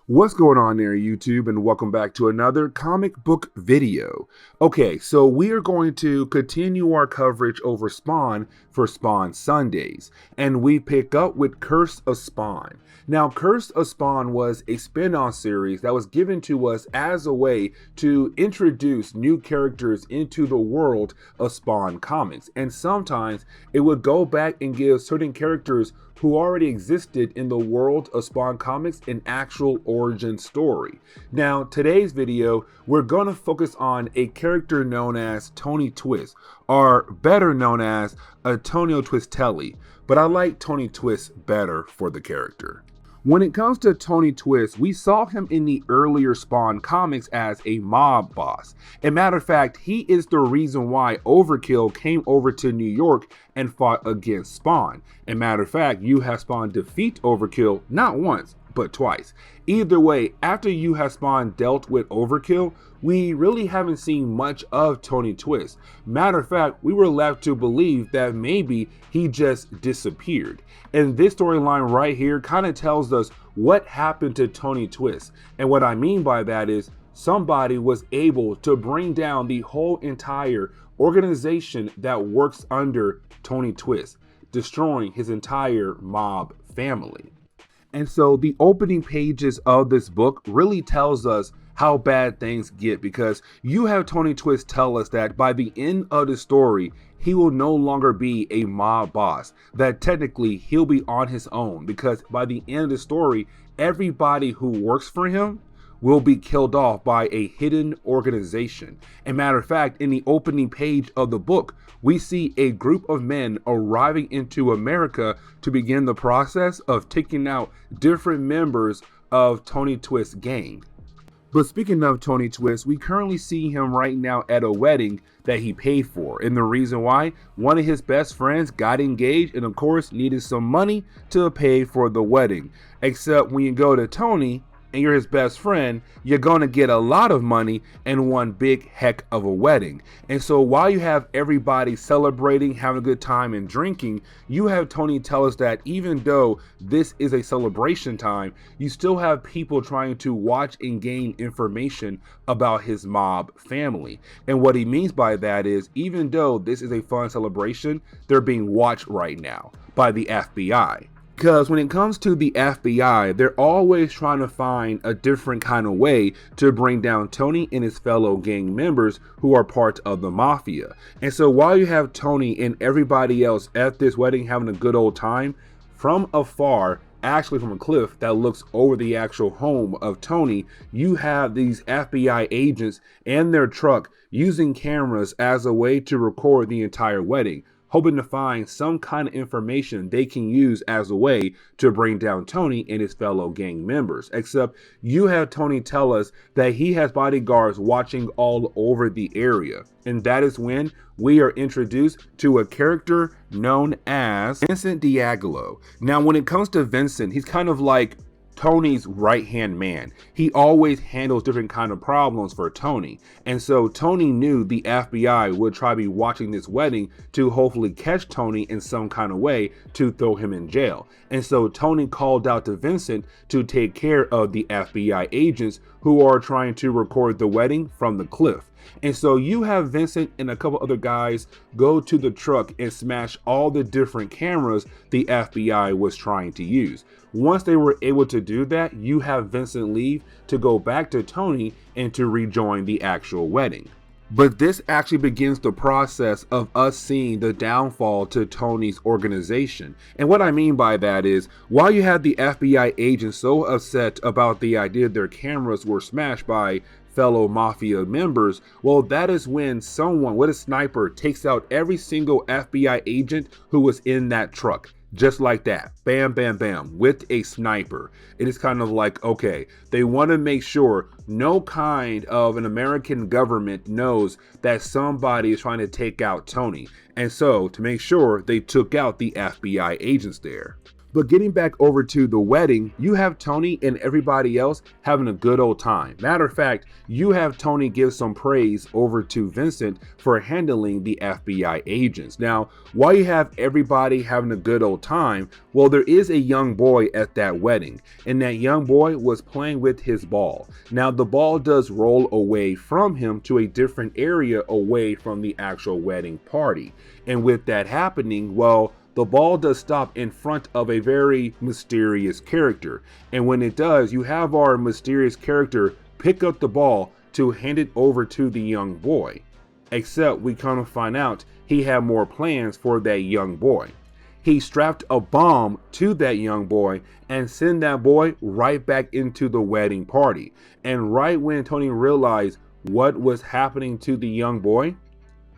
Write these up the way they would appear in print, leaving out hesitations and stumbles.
What's going on there, YouTube, and welcome back to another comic book video. Okay, so we are going to continue our coverage over Spawn for Spawn Sundays, and we pick up with Curse of Spawn. Now, Curse of Spawn was a spin-off series that was given to us as a way to introduce new characters into the world of Spawn comics, and sometimes it would go back and give certain characters who already existed in the world of Spawn comics an actual origin story. Now, today's video, we're going to focus on a character known as Tony Twist, or better known as Antonio Twisti, but I like Tony Twist better for the character. When it comes to Tony Twist, we saw him in the earlier Spawn comics as a mob boss. As a matter of fact, he is the reason why Overkill came over to New York and fought against Spawn. As a matter of fact, you have Spawn defeat Overkill not once, but twice. Either way, after you have Spawn dealt with Overkill, we really haven't seen much of Tony Twist. Matter of fact, we were left to believe that maybe he just disappeared. And this storyline right here kind of tells us what happened to Tony Twist. And what I mean by that is somebody was able to bring down the whole entire organization that works under Tony Twist, destroying his entire mob family. And so the opening pages of this book really tells us how bad things get, because you have Tony Twist tell us that by the end of the story, he will no longer be a mob boss, that technically he'll be on his own, because by the end of the story, everybody who works for him will be killed off by a hidden organization. As a matter of fact, in the opening page of the book, we see a group of men arriving into America to begin the process of taking out different members of Tony Twist's gang. But speaking of Tony Twist, we currently see him right now at a wedding that he paid for. And the reason why, one of his best friends got engaged and of course needed some money to pay for the wedding. Except when you go to Tony and you're his best friend, you're gonna get a lot of money and one big heck of a wedding. And so while you have everybody celebrating, having a good time and drinking, you have Tony tell us that even though this is a celebration time, you still have people trying to watch and gain information about his mob family. And what he means by that is, even though this is a fun celebration, they're being watched right now by the FBI. Because when it comes to the FBI, they're always trying to find a different kind of way to bring down Tony and his fellow gang members who are part of the mafia. And so while you have Tony and everybody else at this wedding having a good old time, from afar, actually from a cliff that looks over the actual home of Tony, you have these FBI agents and their truck using cameras as a way to record the entire wedding, hoping to find some kind of information they can use as a way to bring down Tony and his fellow gang members. Except you have Tony tell us that he has bodyguards watching all over the area. And that is when we are introduced to a character known as Vincent D'Angelo. Now, when it comes to Vincent, he's kind of like Tony's right-hand man. He always handles different kind of problems for Tony. And so Tony knew the FBI would try to be watching this wedding to hopefully catch Tony in some kind of way to throw him in jail. And so Tony called out to Vincent to take care of the FBI agents who are trying to record the wedding from the cliff. And so you have Vincent and a couple other guys go to the truck and smash all the different cameras the FBI was trying to use. Once they were able to do that, you have Vincent leave to go back to Tony and to rejoin the actual wedding. But this actually begins the process of us seeing the downfall to Tony's organization. And what I mean by that is, while you had the FBI agents so upset about the idea their cameras were smashed by fellow mafia members, well, that is when someone with a sniper takes out every single FBI agent who was in that truck. Just like that, bam, bam, bam, with a sniper. It is kind of like, okay, they want to make sure no kind of an American government knows that somebody is trying to take out Tony. And so to make sure, they took out the FBI agents there. But getting back over to the wedding, you have Tony and everybody else having a good old time. Matter of fact, you have Tony give some praise over to Vincent for handling the FBI agents. Now, while you have everybody having a good old time, well, there is a young boy at that wedding, and that young boy was playing with his ball. Now, the ball does roll away from him to a different area away from the actual wedding party. And with that happening, well, the ball does stop in front of a very mysterious character. And when it does, you have our mysterious character pick up the ball to hand it over to the young boy. Except we kind of find out he had more plans for that young boy. He strapped a bomb to that young boy and sent that boy right back into the wedding party. And right when Tony realized what was happening to the young boy,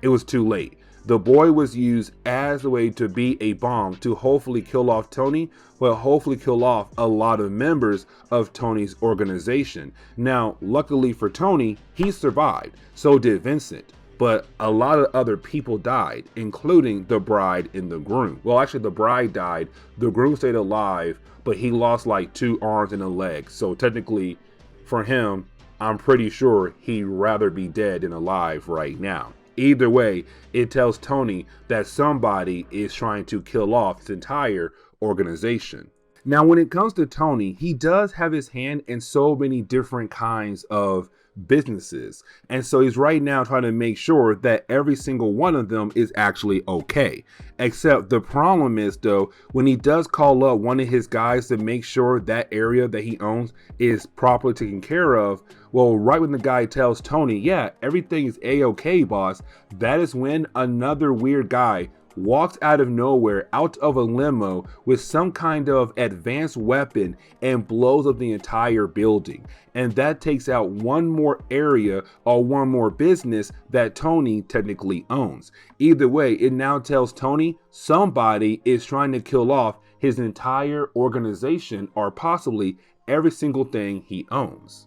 it was too late. The boy was used as a way to be a bomb to hopefully kill off Tony, but hopefully kill off a lot of members of Tony's organization. Now, luckily for Tony, he survived. So did Vincent. But a lot of other people died, including the bride and the groom. Well, actually, the bride died. The groom stayed alive, but he lost like 2 arms and a leg. So technically, for him, I'm pretty sure he'd rather be dead than alive right now. Either way, it tells Tony that somebody is trying to kill off his entire organization. Now, when it comes to Tony, he does have his hand in so many different kinds of businesses. And so he's right now trying to make sure that every single one of them is actually okay. Except the problem is, though, when he does call up one of his guys to make sure that area that he owns is properly taken care of, well, right when the guy tells Tony, yeah, everything is a-okay, boss, that is when another weird guy walks out of nowhere, out of a limo with some kind of advanced weapon and blows up the entire building. And that takes out one more area or one more business that Tony technically owns. Either way, it now tells Tony somebody is trying to kill off his entire organization or possibly every single thing he owns.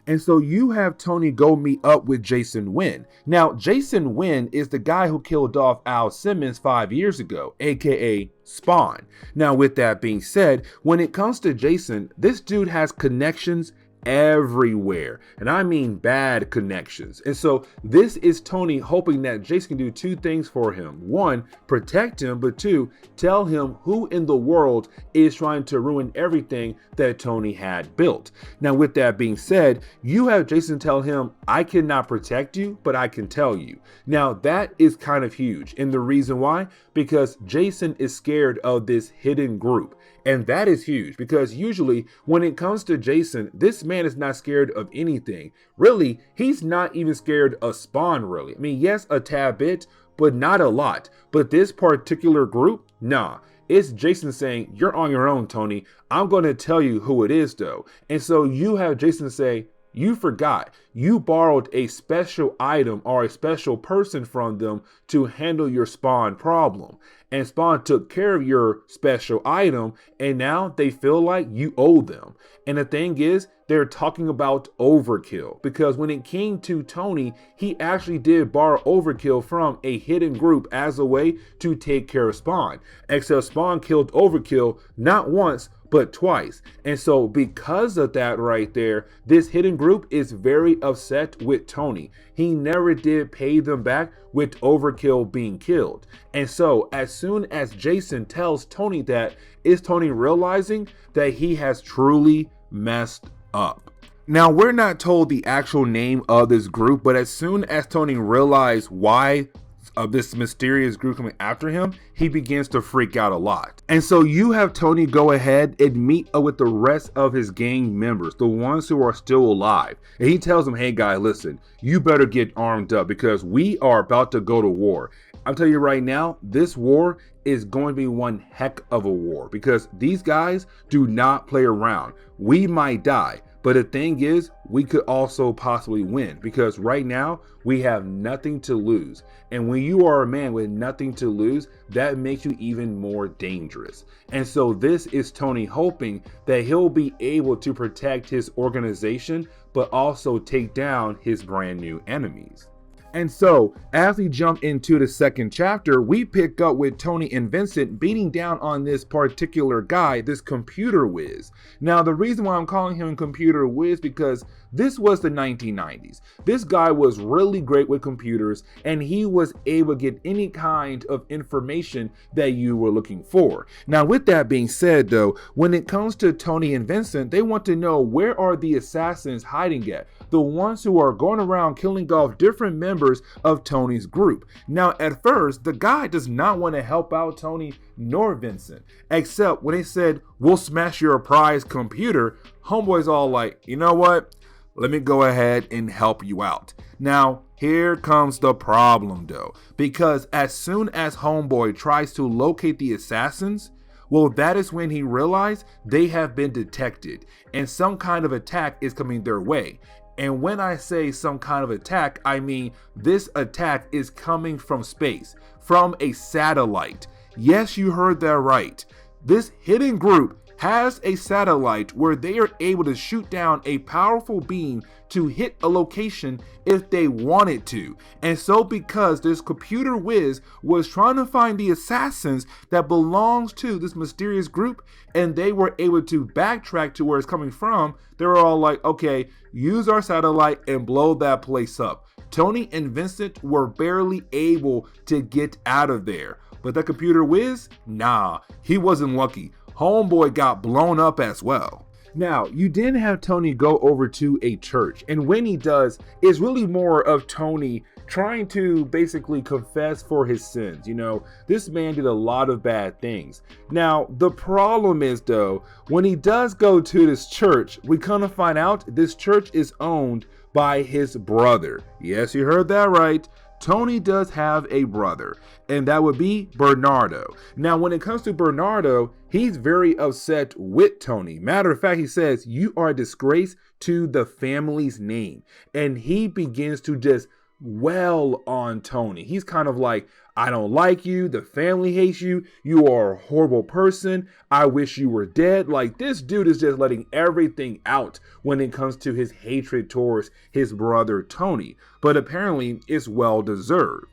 And so you have Tony go meet up with Jason Wynn. Now, Jason Wynn is the guy who killed off Al Simmons 5 years ago, aka Spawn. Now, with that being said, when it comes to Jason, this dude has connections everywhere, and I mean bad connections. And so this is Tony hoping that Jason can do 2 things for him. 1, protect him, but 2, tell him who in the world is trying to ruin everything that Tony had built. Now, with that being said, you have Jason tell him, I cannot protect you, but I can tell you. Now, that is kind of huge. And the reason why? Because Jason is scared of this hidden group. And that is huge because usually when it comes to Jason, this man is not scared of anything. Really, he's not even scared of Spawn, really. I mean, yes, a tad bit, but not a lot. But this particular group, nah. It's Jason saying, you're on your own, Tony. I'm going to tell you who it is, though. And so you have Jason say, you forgot. You borrowed a special item or a special person from them to handle your Spawn problem. And Spawn took care of your special item, and now they feel like you owe them. And the thing is, they're talking about overkill, because when it came to Tony, he actually did borrow overkill from a hidden group as a way to take care of Spawn. Except Spawn killed overkill not once, but twice. And so because of that right there, this hidden group is very upset with Tony. He never did pay them back with overkill being killed. And so as soon as Jason tells Tony that, is Tony realizing that he has truly messed up. Now, we're not told the actual name of this group, but as soon as Tony realized why of this mysterious group coming after him, he begins to freak out a lot. And so you have Tony go ahead and meet up with the rest of his gang members, the ones who are still alive. And he tells them, hey guys, listen, you better get armed up because we are about to go to war. I'm telling you right now, this war is going to be one heck of a war because these guys do not play around. We might die, but the thing is, we could also possibly win because right now we have nothing to lose. And when you are a man with nothing to lose, that makes you even more dangerous. And so this is Tony hoping that he'll be able to protect his organization, but also take down his brand new enemies. And so, as we jump into the second chapter, we pick up with Tony and Vincent beating down on this particular guy, this computer whiz. Now, the reason why I'm calling him computer whiz because this was the 1990s. This guy was really great with computers, and he was able to get any kind of information that you were looking for. Now, with that being said, though, when it comes to Tony and Vincent, they want to know, where are the assassins hiding at? The ones who are going around killing off different members of Tony's group. Now, at first, the guy does not want to help out Tony nor Vincent, except when they said, we'll smash your prize computer, homeboy's all like, you know what? Let me go ahead and help you out. Now, here comes the problem though, because as soon as homeboy tries to locate the assassins, well, that is when he realized they have been detected and some kind of attack is coming their way. And when I say some kind of attack, I mean this attack is coming from space, from a satellite. Yes, you heard that right. This hidden group has a satellite where they are able to shoot down a powerful beam to hit a location if they wanted to. And so because this computer whiz was trying to find the assassins that belongs to this mysterious group, and they were able to backtrack to where it's coming from, they were all like, okay, use our satellite and blow that place up. Tony and Vincent were barely able to get out of there. But that computer whiz, nah, he wasn't lucky. Homeboy got blown up as well. Now, you did have Tony go over to a church, and when he does, it's really more of Tony trying to basically confess for his sins. You know, this man did a lot of bad things. Now, the problem is though, when he does go to this church, we kind of find out this church is owned by his brother. Yes, you heard that right. Tony does have a brother, and that would be Bernardo. Now, when it comes to Bernardo, he's very upset with Tony. Matter of fact, he says, you are a disgrace to the family's name. And he begins to just wail on Tony. He's kind of like, I don't like you. The family hates you. You are a horrible person. I wish you were dead. Like, this dude is just letting everything out when it comes to his hatred towards his brother Tony. But apparently it's well deserved.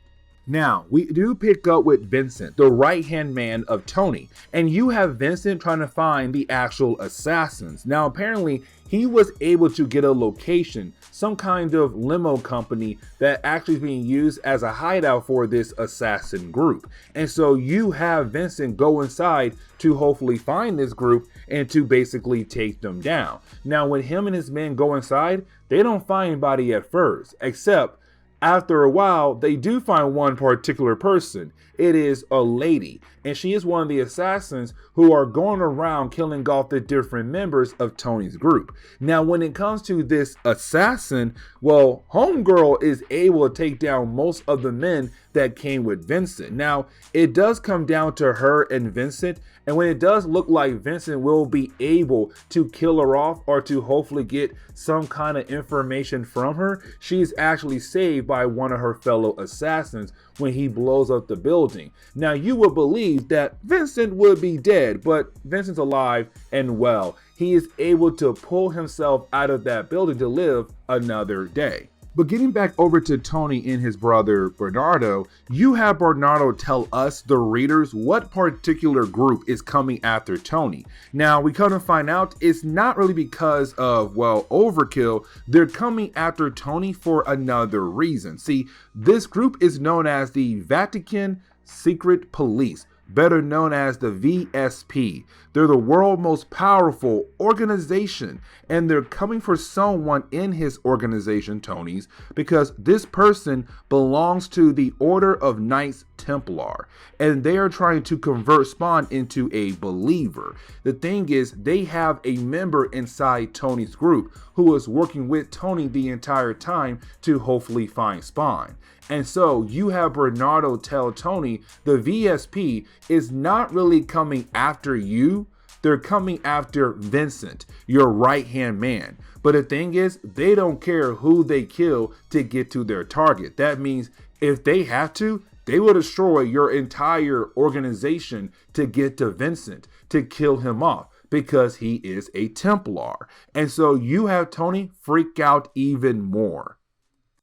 Now, we do pick up with Vincent, the right-hand man of Tony, and you have Vincent trying to find the actual assassins. Now, apparently, he was able to get a location, some kind of limo company that actually is being used as a hideout for this assassin group. And so you have Vincent go inside to hopefully find this group and to basically take them down. Now, when him and his men go inside, they don't find anybody at first, except after a while, they do find one particular person. It is a lady, and she is one of the assassins who are going around killing off the different members of Tony's group. Now, when it comes to this assassin, well, Homegirl is able to take down most of the men that came with Vincent. Now, it does come down to her and Vincent, and when it does look like Vincent will be able to kill her off or to hopefully get some kind of information from her, she's actually saved by one of her fellow assassins when he blows up the building. Now, you would believe that Vincent would be dead, but Vincent's alive and well. He is able to pull himself out of that building to live another day. But getting back over to Tony and his brother Bernardo, you have Bernardo tell us, the readers, what particular group is coming after Tony. Now, we come to find out it's not really because of, well, overkill. They're coming after Tony for another reason. See, this group is known as the Vatican Secret Police, better known as the VSSP. They're the world's most powerful organization, and they're coming for someone in his organization, Tony's, because this person belongs to the Order of Knights Templar, and they are trying to convert Spawn into a believer. The thing is, they have a member inside Tony's group who is working with Tony the entire time to hopefully find Spawn. And so you have Bernardo tell Tony the VSP is not really coming after you. They're coming after Vincent, your right-hand man. But the thing is, they don't care who they kill to get to their target. That means if they have to, they will destroy your entire organization to get to Vincent, to kill him off, because he is a Templar. And so you have Tony freak out even more.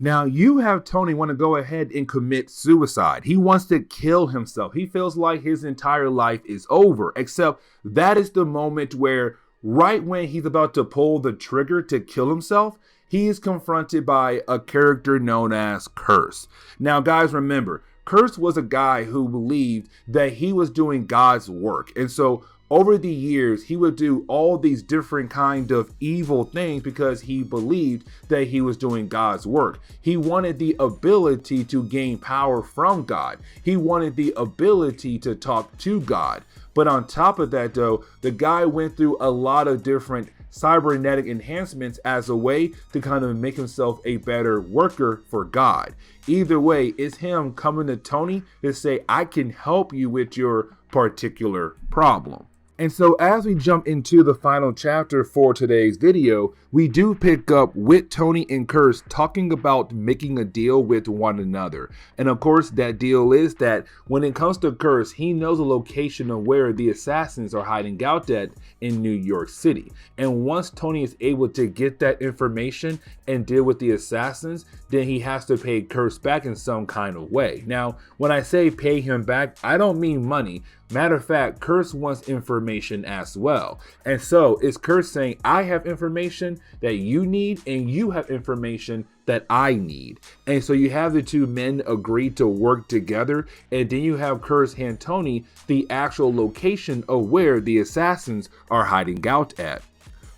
Now, you have Tony want to go ahead and commit suicide. He wants to kill himself. He feels like his entire life is over, except that is the moment where right when he's about to pull the trigger to kill himself, he is confronted by a character known as Curse. Now, guys, remember, Curse was a guy who believed that he was doing God's work. And so over the years, he would do all these different kind of evil things because he believed that he was doing God's work. He wanted the ability to gain power from God. He wanted the ability to talk to God. But on top of that, though, the guy went through a lot of different cybernetic enhancements as a way to kind of make himself a better worker for God. Either way, it's him coming to Tony to say, I can help you with your particular problem. And so as we jump into the final chapter for today's video, we do pick up with Tony and Curse talking about making a deal with one another. And of course, that deal is that when it comes to Curse, he knows the location of where the assassins are hiding out at in New York City. And once Tony is able to get that information and deal with the assassins, then he has to pay Curse back in some kind of way. Now, when I say pay him back, I don't mean money. Matter of fact, Curse wants information as well. And so it's Curse saying, I have information that you need and you have information that I need. And so you have the two men agree to work together, and then you have Curse hand Tony the actual location of where the assassins are hiding out at.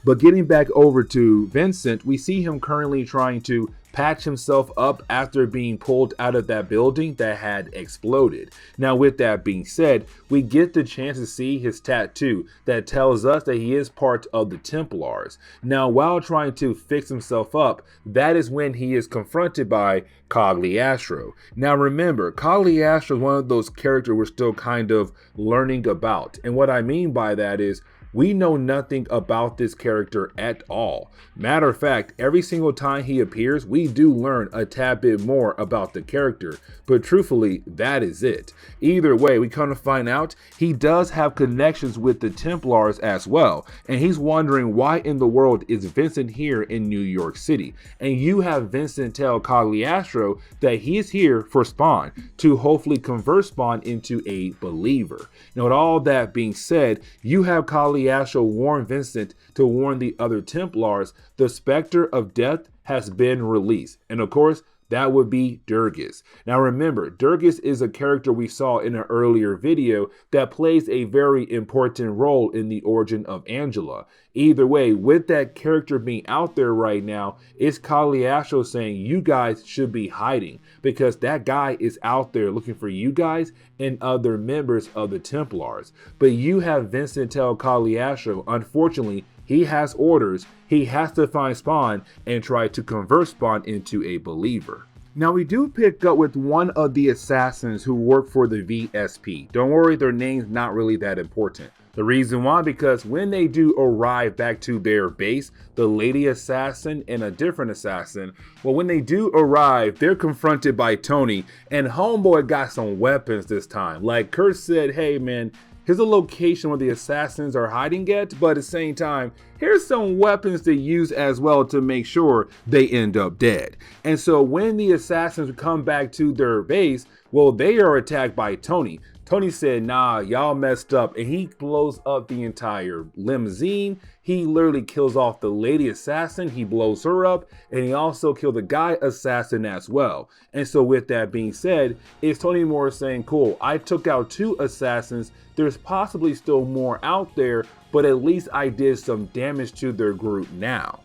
But getting back over to Vincent, we see him currently trying to patch himself up after being pulled out of that building that had exploded. Now, with that being said, we get the chance to see his tattoo that tells us that he is part of the Templars. Now, while trying to fix himself up, that is when he is confronted by Cagliostro. Now, remember, Cagliostro is one of those characters we're still kind of learning about. And what I mean by that is, we know nothing about this character at all. Matter of fact, every single time he appears, we do learn a tad bit more about the character, but truthfully, that is it. Either way, we kind of find out he does have connections with the Templars as well, and he's wondering why in the world is Vincent here in New York City. And you have Vincent tell Cagliostro that he is here for Spawn, to hopefully convert Spawn into a believer. Now, with all that being said, you have Cagliostro warn Vincent to warn the other Templars the Spectre of Death has been released. And of course, that would be Durgus. Now remember, Durgus is a character we saw in an earlier video that plays a very important role in the origin of Angela. Either way, with that character being out there right now, it's Cagliostro saying you guys should be hiding because that guy is out there looking for you guys and other members of the Templars. But you have Vincent tell Cagliostro, unfortunately, he has orders. He has to find Spawn and try to convert Spawn into a believer. Now, we do pick up with one of the assassins who work for the VSSP. Don't worry, their name's not really that important. The reason why, because when they do arrive back to their base, the lady assassin and a different assassin, well, when they do arrive, they're confronted by Tony, and homeboy got some weapons this time. Like Kurt said, hey man, here's a location where the assassins are hiding at, but at the same time, here's some weapons to use as well to make sure they end up dead. And so when the assassins come back to their base, well, they are attacked by Tony. Tony said, nah, y'all messed up, and he blows up the entire limousine. He literally kills off the lady assassin, he blows her up, and he also killed the guy assassin as well. And so with that being said, it's Tony Moore saying, cool, I took out 2 assassins, there's possibly still more out there, but at least I did some damage to their group now.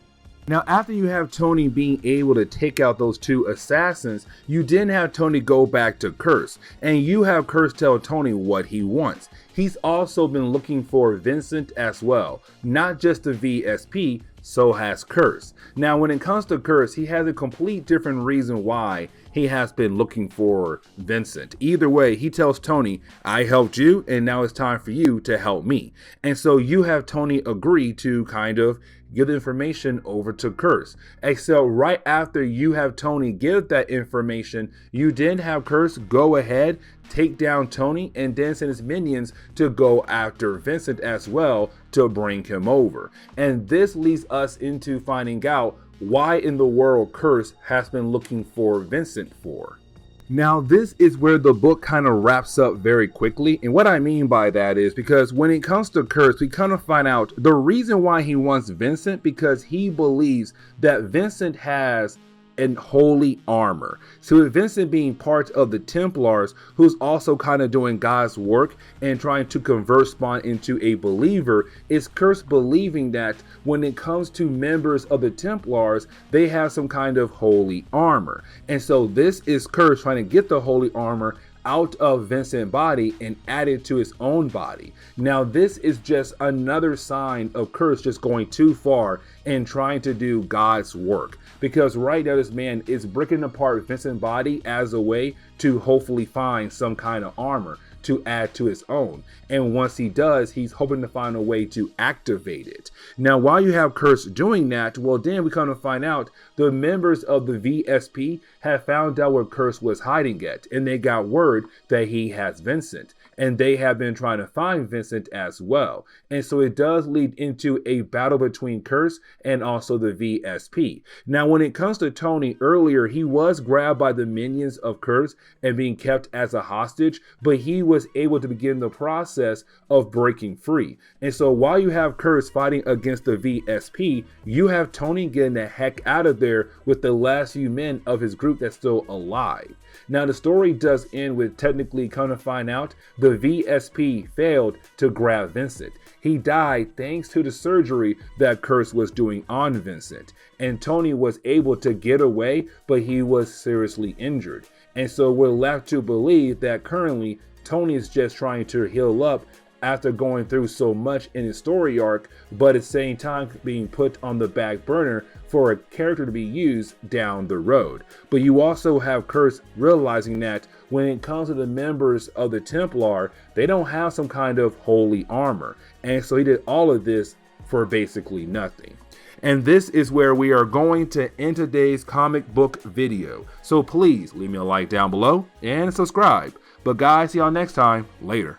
Now, after you have Tony being able to take out those 2 assassins, you then have Tony go back to Curse, and you have Curse tell Tony what he wants. He's also been looking for Vincent as well, not just the VSP, so has Curse. Now, when it comes to Curse, he has a complete different reason why he has been looking for Vincent. Either way, he tells Tony, I helped you, and now it's time for you to help me. And so you have Tony agree to kind of give the information over to Curse. Except right after you have Tony give that information, you then have Curse go ahead, take down Tony, and then send his minions to go after Vincent as well to bring him over. And this leads us into finding out why in the world Kurtz has been looking for Vincent for. Now, this is where the book kind of wraps up very quickly. And what I mean by that is because when it comes to Kurtz, we kind of find out the reason why he wants Vincent, because he believes that Vincent has and holy armor. So with Vincent being part of the Templars, who's also kind of doing God's work and trying to convert Spawn into a believer, is Kurtz believing that when it comes to members of the Templars, they have some kind of holy armor. And so this is Kurtz trying to get the holy armor out of Vincent's body and add it to his own body. Now, this is just another sign of Kurtz just going too far and trying to do God's work. Because right now this man is breaking apart Vincent's body as a way to hopefully find some kind of armor to add to his own. And once he does, he's hoping to find a way to activate it. Now, while you have Kurtz doing that, well, then we come to find out the members of the VSP have found out where Kurtz was hiding at, and they got word that he has Vincent. And they have been trying to find Vincent as well. And so it does lead into a battle between Kurtz and also the VSP. Now, when it comes to Tony, earlier he was grabbed by the minions of Kurtz and being kept as a hostage, but he was able to begin the process of breaking free. And so while you have Kurtz fighting against the VSP, you have Tony getting the heck out of there with the last few men of his group that's still alive. Now, the story does end with technically come to find out the VSP failed to grab Vincent. He died thanks to the surgery that Kurtz was doing on Vincent. And Tony was able to get away, but he was seriously injured. And so we're left to believe that currently Tony is just trying to heal up after going through so much in his story arc, but at the same time being put on the back burner for a character to be used down the road. But you also have Kurtz realizing that when it comes to the members of the Templar, they don't have some kind of holy armor. And so he did all of this for basically nothing. And this is where we are going to end today's comic book video. So please leave me a like down below and subscribe. But guys, see y'all next time. Later.